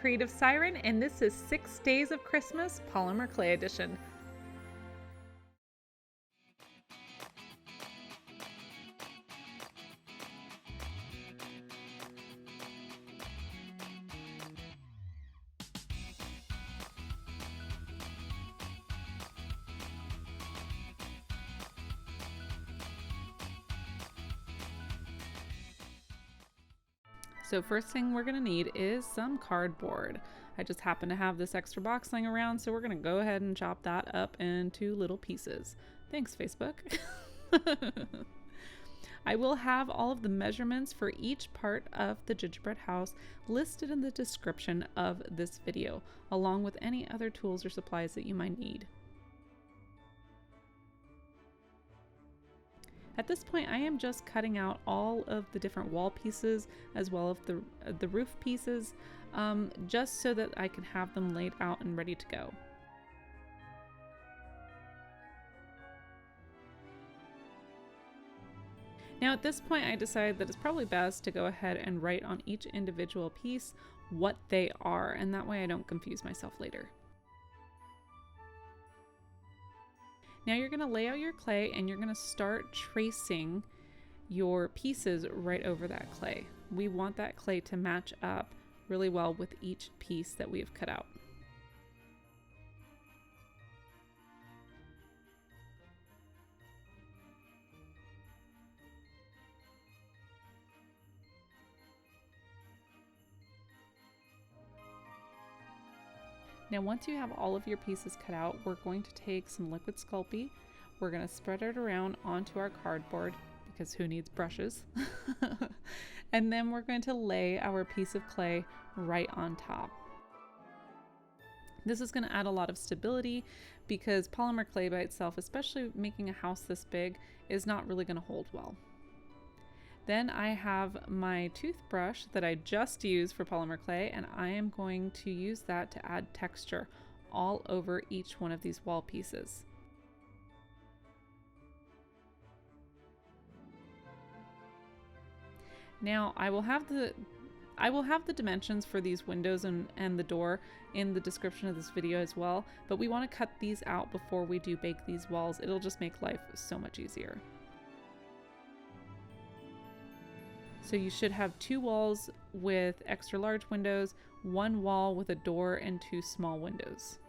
Creative Siren, and this is 6 Days of Christmas Polymer Clay Edition. So first thing we're gonna need is some cardboard. I just happen to have this extra box laying around, so we're gonna go ahead and chop that up into little pieces. Thanks, Facebook. I will have all of the measurements for each part of the gingerbread house listed in the description of this video, along with any other tools or supplies that you might need. At this point, I am just cutting out all of the different wall pieces as well as the roof pieces, just so that I can have them laid out and ready to go. Now at this point, I decided that it's probably best to go ahead and write on each individual piece what they are, and that way I don't confuse myself later. Now you're going to lay out your clay and you're going to start tracing your pieces right over that clay. We want that clay to match up really well with each piece that we have cut out. Now once you have all of your pieces cut out, we're going to take some liquid Sculpey. We're going to spread it around onto our cardboard, because who needs brushes? And then we're going to lay our piece of clay right on top. This is going to add a lot of stability, because polymer clay by itself, especially making a house this big, is not really going to hold well. Then I have my toothbrush that I just used for polymer clay, and I am going to use that to add texture all over each one of these wall pieces. Now I will have the dimensions for these windows and the door in the description of this video as well, but we want to cut these out before we do bake these walls. It'll just make life so much easier. So you should have 2 walls with extra large windows, 1 wall with a door, and 2 small windows.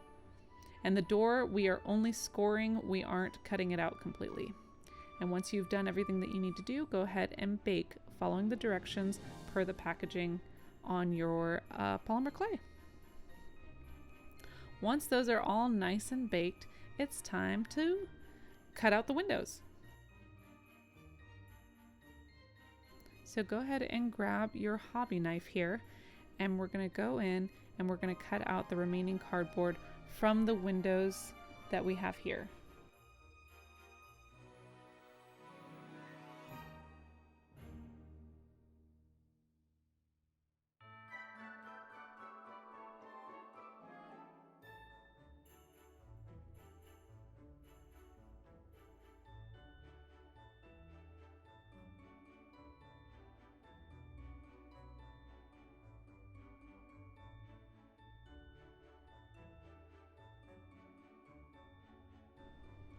And the door, we are only scoring, we aren't cutting it out completely. And once you've done everything that you need to do, go ahead and bake following the directions per the packaging on your polymer clay. Once those are all nice and baked, it's time to cut out the windows. So go ahead and grab your hobby knife here, and we're going to go in and we're going to cut out the remaining cardboard from the windows that we have here.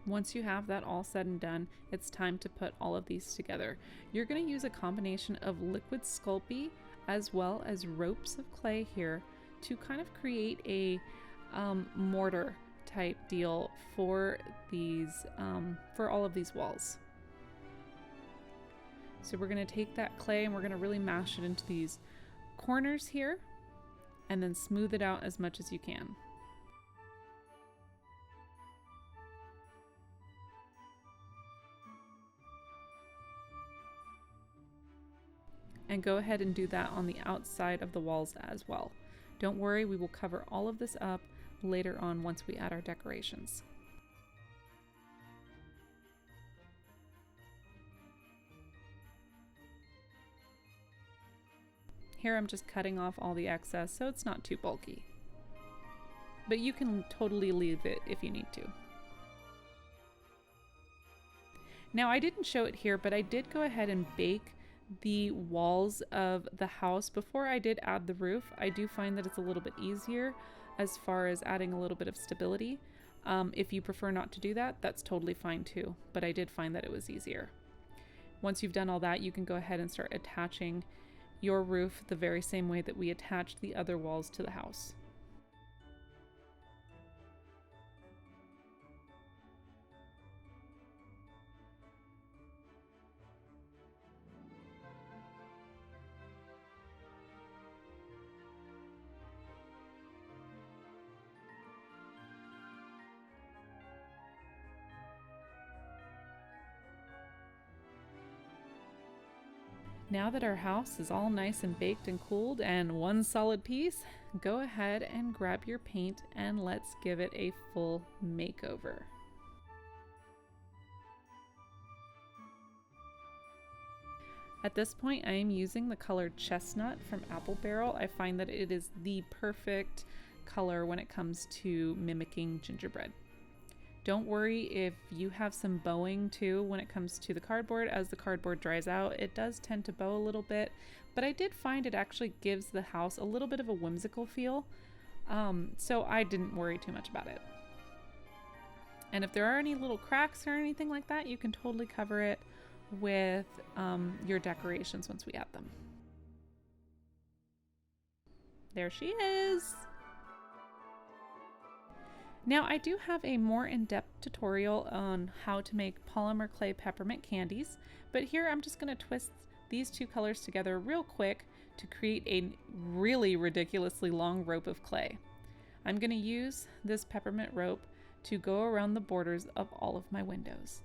Once you have that all said and done, it's time to put all of these together. You're going to use a combination of liquid Sculpey as well as ropes of clay here to kind of create a mortar type deal for these for all of these walls. So we're going to take that clay and we're going to really mash it into these corners here and then smooth it out as much as you can. And go ahead and do that on the outside of the walls as well. Don't worry, we will cover all of this up later on once we add our decorations. Here I'm just cutting off all the excess so it's not too bulky. But you can totally leave it if you need to. Now I didn't show it here, but I did go ahead and bake the walls of the house before I did add the roof. I do find that it's a little bit easier as far as adding a little bit of stability. If you prefer not to do that, that's totally fine too, but I did find that it was easier. Once you've done all that, you can go ahead and start attaching your roof the very same way that we attached the other walls to the house. Now that our house is all nice and baked and cooled and one solid piece, go ahead and grab your paint and let's give it a full makeover. At this point, I am using the color Chestnut from Apple Barrel. I find that it is the perfect color when it comes to mimicking gingerbread. Don't worry if you have some bowing too when it comes to the cardboard. As the cardboard dries out, it does tend to bow a little bit, but I did find it actually gives the house a little bit of a whimsical feel, so I didn't worry too much about it. And if there are any little cracks or anything like that, you can totally cover it with your decorations once we add them. There she is! Now I do have a more in-depth tutorial on how to make polymer clay peppermint candies, but here I'm just going to twist these two colors together real quick to create a really ridiculously long rope of clay. I'm going to use this peppermint rope to go around the borders of all of my windows.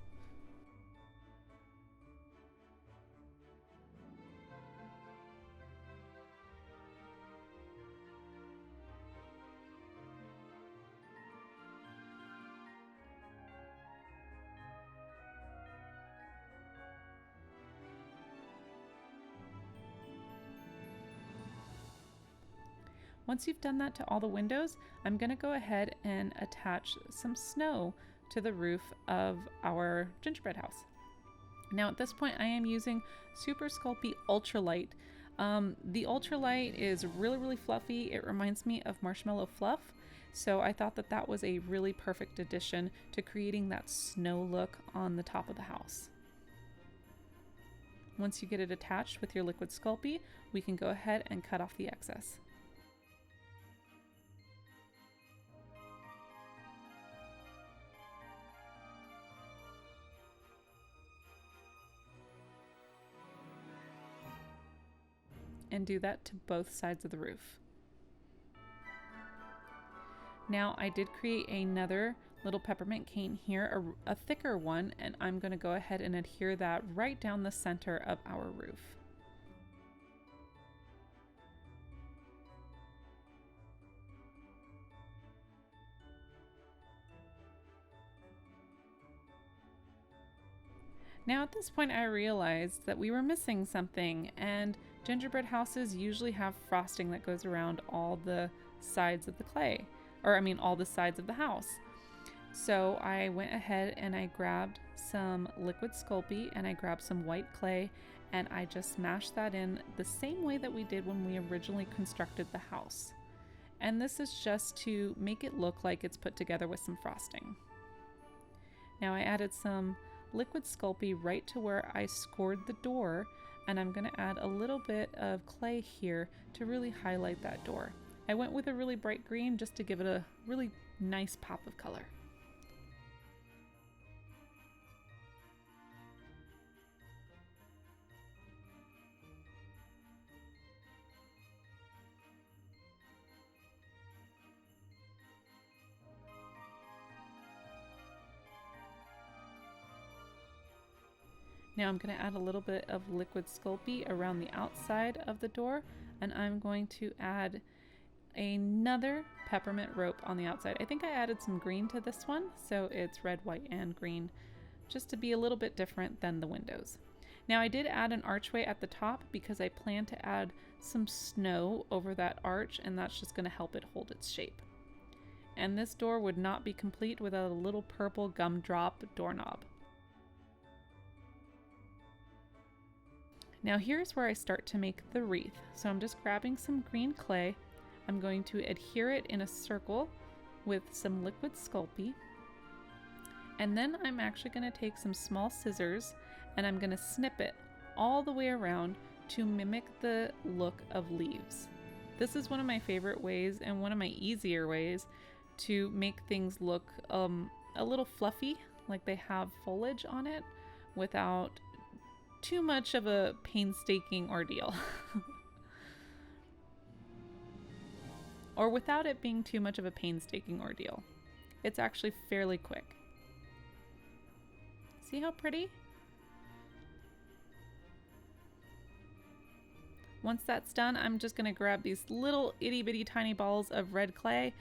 Once you've done that to all the windows, I'm going to go ahead and attach some snow to the roof of our gingerbread house. Now at this point I am using Super Sculpey Ultralight. The Ultralight is really fluffy. It reminds me of marshmallow fluff, so I thought that that was a really perfect addition to creating that snow look on the top of the house. Once you get it attached with your liquid Sculpey, we can go ahead and cut off the excess. And do that to both sides of the roof. Now I did create another little peppermint cane here, a thicker one, and I'm going to go ahead and adhere that right down the center of our roof. Now at this point I realized that we were missing something, and gingerbread houses usually have frosting that goes around all the sides of the clay, or I mean all the sides of the house. So I went ahead and I grabbed some liquid Sculpey and I grabbed some white clay and I just smashed that in the same way that we did when we originally constructed the house. And this is just to make it look like it's put together with some frosting. Now I added some liquid Sculpey right to where I scored the door, and I'm going to add a little bit of clay here to really highlight that door. I went with a really bright green just to give it a really nice pop of color. Now I'm going to add a little bit of liquid Sculpey around the outside of the door, and I'm going to add another peppermint rope on the outside. I think I added some green to this one, so it's red, white, and green, just to be a little bit different than the windows. Now I did add an archway at the top because I plan to add some snow over that arch, and that's just going to help it hold its shape. And this door would not be complete without a little purple gumdrop doorknob. Now here's where I start to make the wreath. So I'm just grabbing some green clay. I'm going to adhere it in a circle with some liquid Sculpey. And then I'm actually going to take some small scissors and I'm going to snip it all the way around to mimic the look of leaves. This is one of my favorite ways and one of my easier ways to make things look a little fluffy, like they have foliage on it, without too much of a painstaking ordeal. Or without it being too much of a painstaking ordeal. It's actually fairly quick. See how pretty? Once that's done, I'm just gonna grab these little itty bitty tiny balls of red clay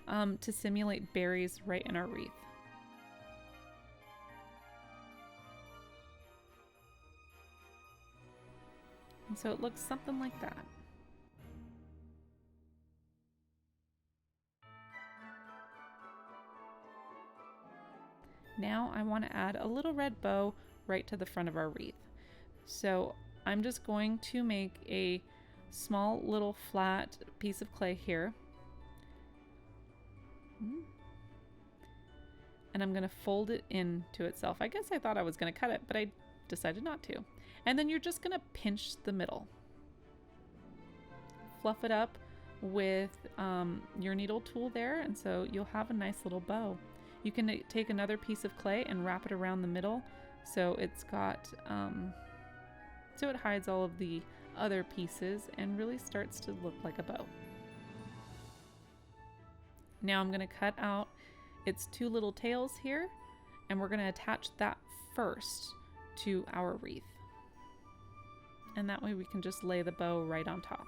to simulate berries right in our wreath. And so it looks something like that. Now I want to add a little red bow right to the front of our wreath. So I'm just going to make a small little flat piece of clay here. And I'm going to fold it into itself. I guess I thought I was going to cut it, but I decided not to. And then you're just going to pinch the middle. Fluff it up with your needle tool there, and so you'll have a nice little bow. You can take another piece of clay and wrap it around the middle so it's got so it hides all of the other pieces and really starts to look like a bow. Now I'm going to cut out its two little tails here, and we're going to attach that first to our wreath. And that way we can just lay the bow right on top.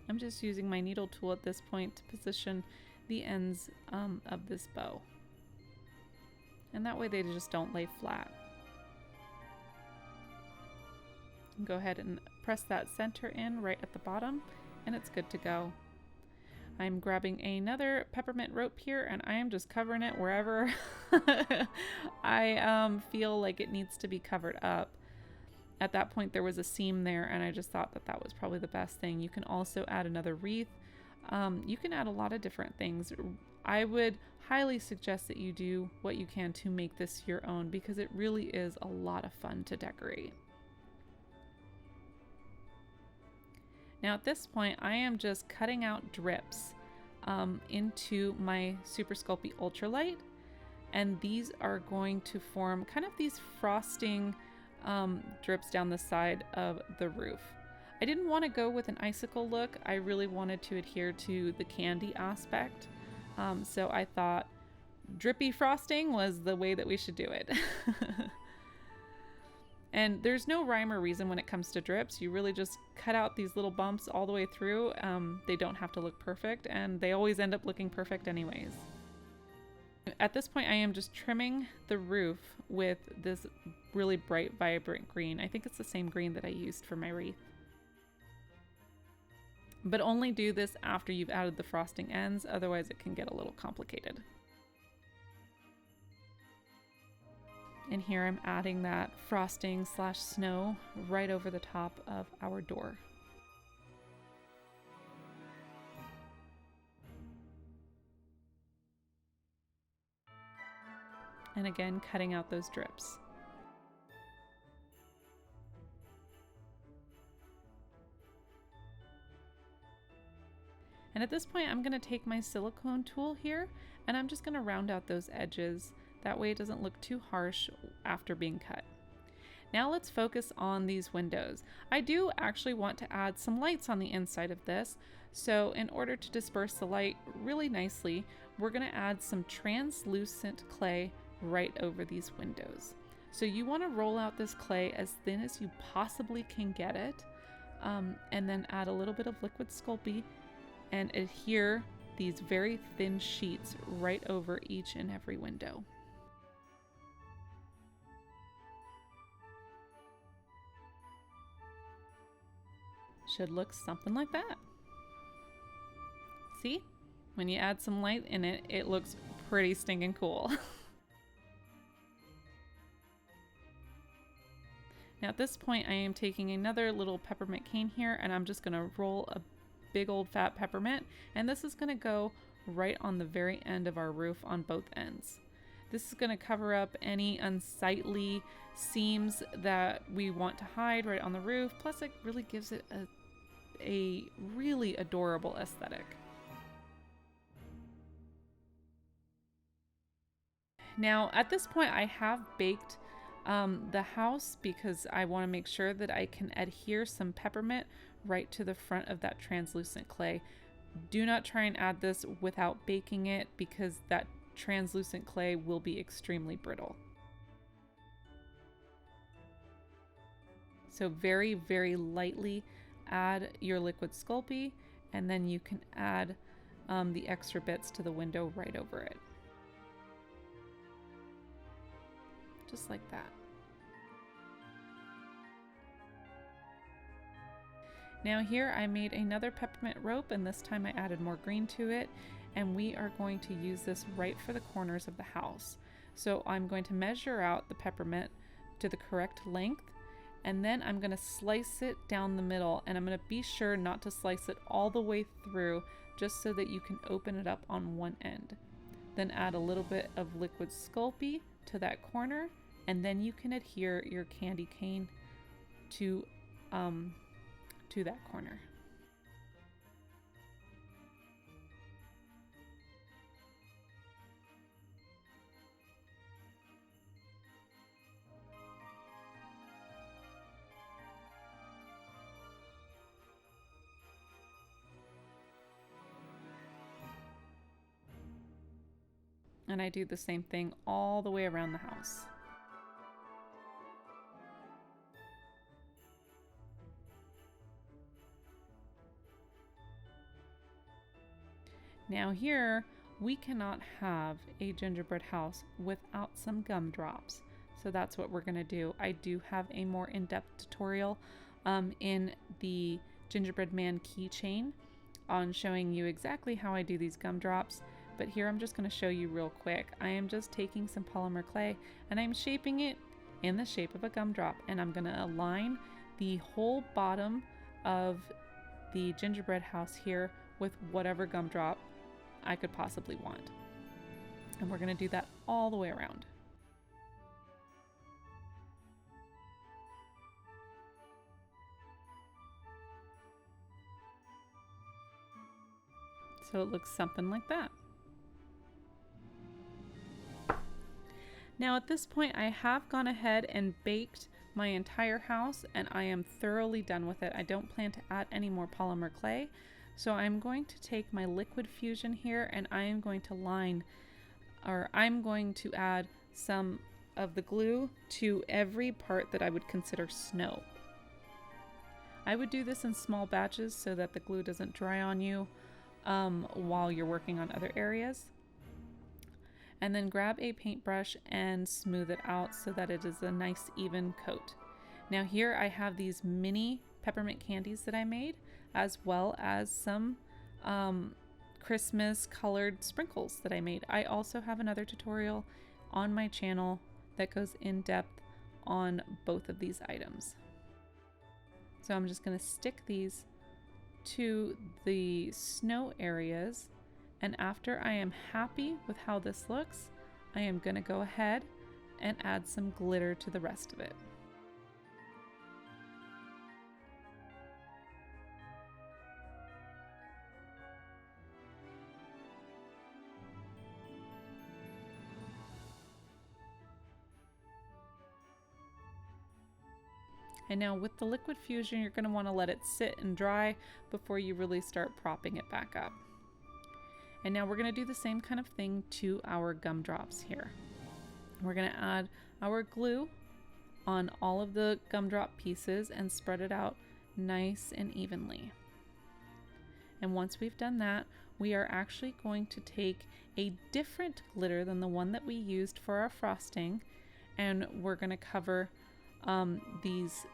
I'm just using my needle tool at this point to position the ends of this bow. And that way they just don't lay flat. Go ahead and press that center in right at the bottom, and it's good to go. I'm grabbing another peppermint rope here, and I am just covering it wherever I feel like it needs to be covered up. At that point there was a seam there, and I just thought that that was probably the best thing. You can also add another wreath. You can add a lot of different things. I would highly suggest that you do what you can to make this your own, because it really is a lot of fun to decorate. Now at this point I am just cutting out drips into my Super Sculpey Ultralight, and these are going to form kind of these frosting drips down the side of the roof. I didn't want to go with an icicle look. I really wanted to adhere to the candy aspect. So I thought drippy frosting was the way that we should do it. And there's no rhyme or reason when it comes to drips. You really just cut out these little bumps all the way through. They don't have to look perfect, and they always end up looking perfect anyways. At this point I am just trimming the roof with this really bright, vibrant green. I think it's the same green that I used for my wreath. But only do this after you've added the frosting ends, otherwise it can get a little complicated. And here I'm adding that frosting / snow right over the top of our door. And again, cutting out those drips. And at this point, I'm going to take my silicone tool here, and I'm just going to round out those edges. That way it doesn't look too harsh after being cut. Now let's focus on these windows. I do actually want to add some lights on the inside of this. So in order to disperse the light really nicely, we're going to add some translucent clay right over these windows. So you want to roll out this clay as thin as you possibly can get it, and then add a little bit of liquid Sculpey and adhere these very thin sheets right over each and every window. should look something like that. See? When you add some light in it, it looks pretty stinking cool. Now at this point, I am taking another little peppermint cane here, and I'm just gonna roll a big old fat peppermint, and this is gonna go right on the very end of our roof on both ends. This is gonna cover up any unsightly seams that we want to hide right on the roof, plus it really gives it a really adorable aesthetic. Now at this point I have baked the house because I want to make sure that I can adhere some peppermint right to the front of that translucent clay. Do not try and add this without baking it because that translucent clay will be extremely brittle. So very, very lightly add your liquid Sculpey, and then you can add the extra bits to the window right over it. Just like that. Now here I made another peppermint rope, and this time I added more green to it, and we are going to use this right for the corners of the house. So I'm going to measure out the peppermint to the correct length, and then I'm going to slice it down the middle, and I'm going to be sure not to slice it all the way through just so that you can open it up on one end. Then add a little bit of liquid Sculpey to that corner, and then you can adhere your candy cane to that corner. And I do the same thing all the way around the house. Now here, we cannot have a gingerbread house without some gumdrops. So that's what we're gonna do. I do have a more in-depth tutorial in the gingerbread man keychain on showing you exactly how I do these gumdrops. But here I'm just gonna show you real quick. I am just taking some polymer clay and I'm shaping it in the shape of a gumdrop, and I'm gonna align the whole bottom of the gingerbread house here with whatever gumdrop I could possibly want. And we're gonna do that all the way around. So it looks something like that. Now at this point I have gone ahead and baked my entire house, and I am thoroughly done with it. I don't plan to add any more polymer clay. So I'm going to take my liquid fusion here, and I am going to add some of the glue to every part that I would consider snow. I would do this in small batches so that the glue doesn't dry on you while you're working on other areas. And then grab a paintbrush and smooth it out so that it is a nice even coat. Now here I have these mini peppermint candies that I made, as well as some Christmas colored sprinkles that I made. I also have another tutorial on my channel that goes in depth on both of these items. So I'm just going to stick these to the snow areas, and after I am happy with how this looks, I am going to go ahead and add some glitter to the rest of it. And now with the liquid fusion, you're going to want to let it sit and dry before you really start propping it back up. And now we're going to do the same kind of thing to our gumdrops here. We're going to add our glue on all of the gumdrop pieces and spread it out nice and evenly. And once we've done that, we are actually going to take a different glitter than the one that we used for our frosting, and we're going to cover these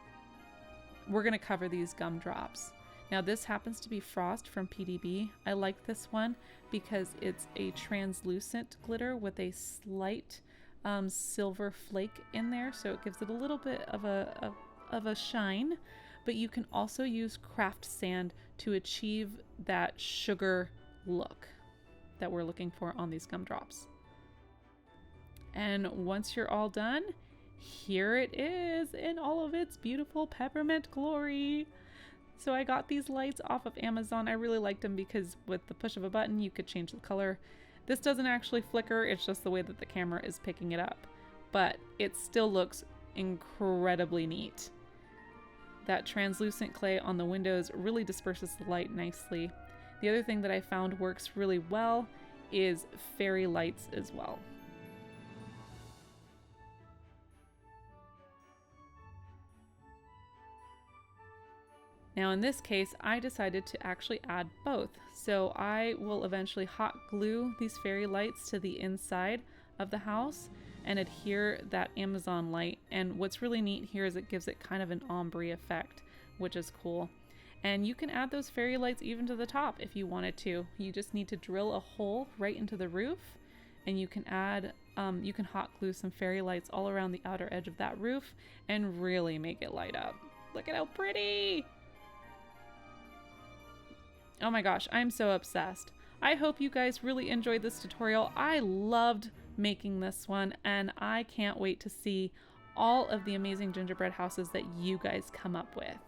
gumdrops. Now this happens to be Frost from PDB. I like this one because it's a translucent glitter with a slight silver flake in there, so it gives it a little bit of a shine. But you can also use craft sand to achieve that sugar look that we're looking for on these gumdrops. And once you're all done, here it is in all of its beautiful peppermint glory. So I got these lights off of Amazon. I really liked them because with the push of a button, you could change the color. This doesn't actually flicker, it's just the way that the camera is picking it up. But it still looks incredibly neat. That translucent clay on the windows really disperses the light nicely. The other thing that I found works really well is fairy lights as well. Now in this case, I decided to actually add both. So I will eventually hot glue these fairy lights to the inside of the house and adhere that Amazon light. And what's really neat here is it gives it kind of an ombre effect, which is cool. And you can add those fairy lights even to the top if you wanted to. You just need to drill a hole right into the roof, and you can add, you can hot glue some fairy lights all around the outer edge of that roof and really make it light up. Look at how pretty! Oh my gosh, I'm so obsessed. I hope you guys really enjoyed this tutorial. I loved making this one, and I can't wait to see all of the amazing gingerbread houses that you guys come up with.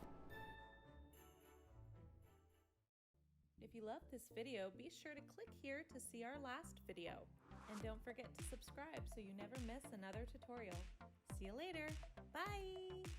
If you loved this video, be sure to click here to see our last video. And don't forget to subscribe so you never miss another tutorial. See you later. Bye!